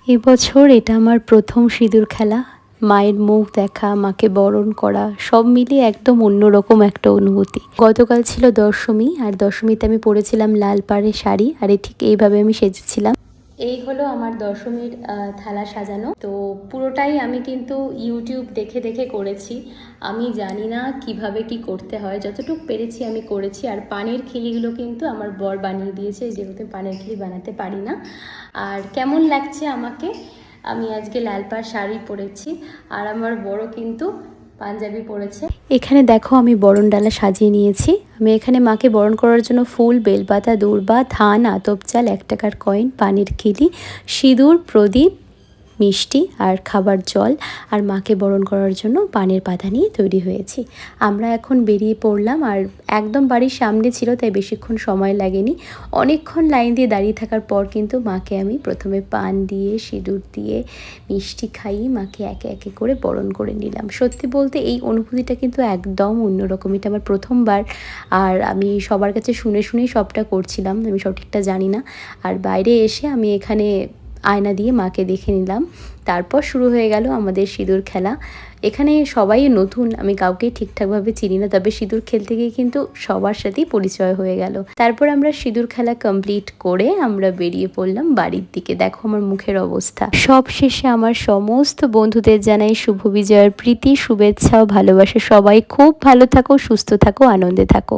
এবছর এটা আমার প্রথম সিঁদুর খেলা। মায়ের মুখ দেখা, মাকে বরণ করা সব মিলিয়ে একদম অন্যরকম একটা অনুভূতি। গতকাল ছিল দশমী, আর দশমীতে আমি পরেছিলাম লাল পাড়ের শাড়ি, আর ঠিক এইভাবে আমি সেজেছিলাম। এই হলো আমার দশমীর থালা সাজানো। তো পুরোটাই আমি কিন্তু ইউটিউব দেখে দেখে করেছি। আমি জানি না কিভাবে কি করতে হয়, যতটুকু পেরেছি আমি করেছি। আর পানের খিলিগুলো কিন্তু আমার বর বানিয়ে দিয়েছে, যেহেতু পানের খিলি বানাতে পারি না। আর কেমন লাগছে আমাকে, আমি আজকে লাল পাড় শাড়ি পরেছি, আর আমার বড় কিন্তু পাঞ্জাবি পরেছে। এখানে দেখো আমি বরণ ডালা সাজিয়ে নিয়েছি। আমি এখানে মাকে বরণ করার জন্য ফুল, বেলপাতা, দূর্বা, ধান, আতপ চাল, 1 টাকার কয়েন, পানির খিলি, সিঁদুর, প্রদীপ, মিষ্টি আর খাবার জল আর মাকে বরণ করার জন্য পানের পাতা নিয়ে তৈরি হয়েছি। আমরা এখন বেরিয়ে পড়লাম, আর একদম বাড়ির সামনে ছিল, তাই বেশিক্ষণ সময় লাগেনি। অনেকক্ষণ লাইন দিয়ে দাঁড়িয়ে থাকার পর কিন্তু মাকে আমি প্রথমে পান দিয়ে, সিঁদুর দিয়ে, মিষ্টি খাইয়ে মাকে একে একে করে বরণ করে নিলাম। সত্যি বলতে এই অনুভূতিটা কিন্তু একদম অন্যরকম। এটা আমার প্রথমবার, আর আমি সবার কাছে শুনে শুনেই সবটা করছিলাম, আমি সঠিকটা জানি না। আর বাইরে এসে আমি এখানে আয়না দিয়ে মাকে দেখে নিলাম। তারপর শুরু হয়ে গেল আমাদের সিঁদুর খেলা। এখানে সবাই নতুন, আমি কাউকে ঠিকঠাকভাবে চিনি না, তবে সিঁদুর খেলতে গিয়ে কিন্তু সবার সাথেই পরিচয় হয়ে গেল। তারপর আমরা সিঁদুর খেলা কমপ্লিট করে আমরা বেরিয়ে পড়লাম বাড়ির দিকে। দেখো আমার মুখের অবস্থা। সব শেষে আমার সমস্ত বন্ধুদের জানাই শুভ বিজয়ের প্রীতি, শুভেচ্ছা ও ভালোবাসা। সবাই খুব ভালো থাকো, সুস্থ থাকো, আনন্দে থাকো।